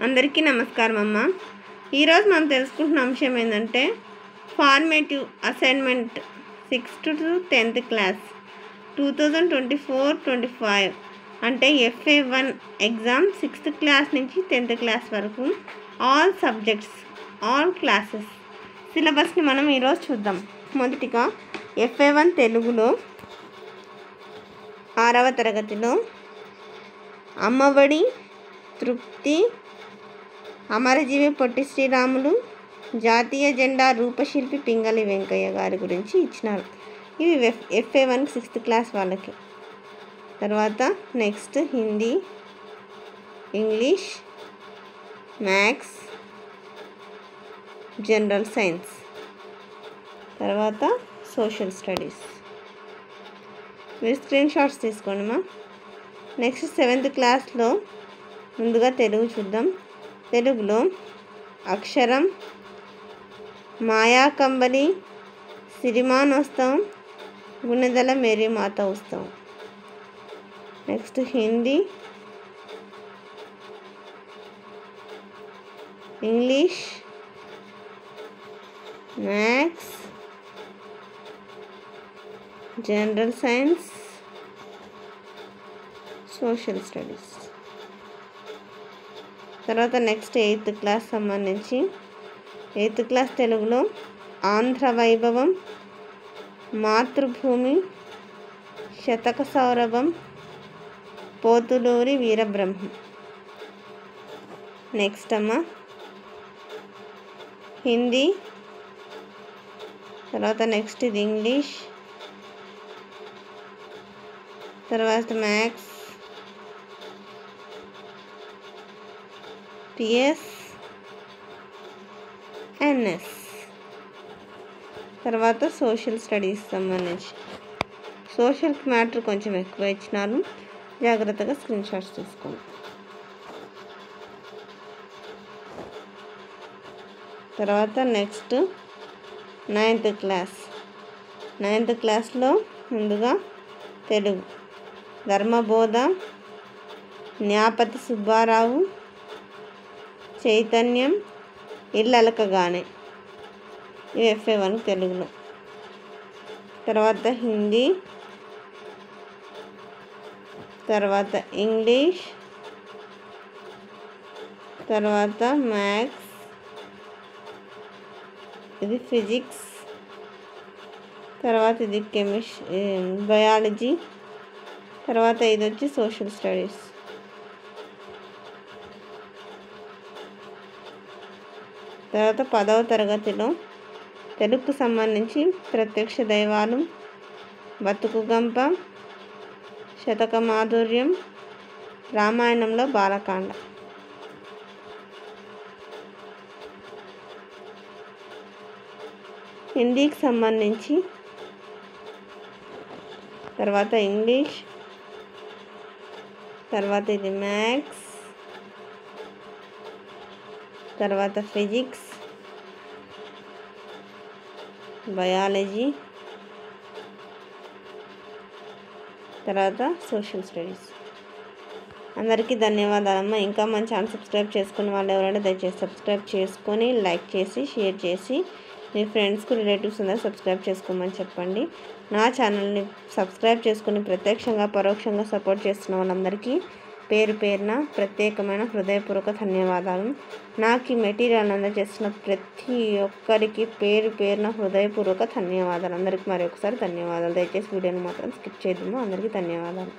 అందరికీ నమస్కారం అమ్మ. ఈరోజు మనం తెలుసుకుంటున్న అంశం ఏంటంటే formative assignment 6th to 10th class 2024-25 అంటే FA1 ఎగ్జామ్ 6th క్లాస్ నుంచి 10th క్లాస్ వరకు ఆల్ సబ్జెక్ట్స్ ఆల్ క్లాసెస్ సిలబస్ని మనం ఈరోజు చూద్దాం. మొదటిగా FA1 తెలుగులో 6వ తరగతిలో అమ్మఒడి, తృప్తి, అమరజీవి పొట్టి శ్రీరాములు, జాతీయ జెండా రూపశిల్పి పింగళి వెంకయ్య గారి గురించి ఇచ్చినారు. ఇవి FA1 6th క్లాస్ వాళ్ళకి. తర్వాత next Hindi, English, maths, general science, తర్వాత సోషల్ స్టడీస్. మీరు స్క్రీన్ షాట్స్ తీసుకోండి మా. నెక్స్ట్ 7th క్లాస్లో ముందుగా తెలుగు చూద్దాం. తెలుగులో అక్షరం, మాయాకంబలి, సిరిమానోత్సవం, గుణదల మేరీమాత ఉత్సవం. Next Hindi, English, maths, general science, social studies. తర్వాత నెక్స్ట్ 8th క్లాస్ సంబంధించి 8th క్లాస్ తెలుగులో ఆంధ్ర వైభవం, మాతృభూమి, శతక సౌరభం, పోతులూరి వీరబ్రహ్మం. నెక్స్ట్ అమ్మ హిందీ, తర్వాత నెక్స్ట్ ఇది ఇంగ్లీష్, తర్వాత మ్యాథ్స్, PS, NS. తర్వాత సోషల్ స్టడీస్ సంబంధించి సోషల్ మ్యాటర్ కొంచెం ఎక్కువ ఇచ్చినారు, జాగ్రత్తగా స్క్రీన్ షాట్స్ తీసుకోండి. తర్వాత నెక్స్ట్ 9th క్లాస్ 9th క్లాస్లో ముందుగా తెలుగు ధర్మబోధ, న్యాపతి సుబ్బారావు, చైతన్యం, ఇల్లలకగానే. ఇవి FA1 తెలుగులో. తర్వాత హిందీ, తర్వాత ఇంగ్లీష్, తర్వాత మ్యాథ్స్, ఇది ఫిజిక్స్, తర్వాత ఇది బయాలజీ, తర్వాత ఇది వచ్చి సోషల్ స్టడీస్. తర్వాత 10వ తరగతిలో తెలుగుకు సంబంధించి ప్రత్యక్ష దైవాలు, బతుకుగంప, శతక మాధుర్యం, రామాయణంలో బాలకాండ. హిందీకి సంబంధించి తర్వాత ఇంగ్లీష్, తర్వాత ఇది మ్యాథ్స్, తర్వాత ఫిజిక్స్, బయాలజీ, తర్వాత సోషల్ స్టడీస్. అందరికీ ధన్యవాదాలమ్మా. ఇంకా మన ఛానల్ సబ్స్క్రైబ్ చేసుకుని వాళ్ళు ఎవరైనా దయచేసి సబ్స్క్రైబ్ చేసుకొని లైక్ చేసి షేర్ చేసి మీ ఫ్రెండ్స్కు రిలేటివ్స్ అందరూ సబ్స్క్రైబ్ చేసుకోమని చెప్పండి. నా ఛానల్ని సబ్స్క్రైబ్ చేసుకుని ప్రత్యక్షంగా పరోక్షంగా సపోర్ట్ చేస్తున్న వాళ్ళందరికీ పేరు పేరున ప్రత్యేకమైన హృదయపూర్వక ధన్యవాదాలు. నాకు ఈ మెటీరియల్ అందజేస్తున్న ప్రతి ఒక్కరికి పేరు పేరున హృదయపూర్వక ధన్యవాదాలు. అందరికీ మరి ఒకసారి ధన్యవాదాలు. దయచేసి వీడియోని మాత్రం స్కిప్ చేయద్దు. అందరికీ ధన్యవాదాలు.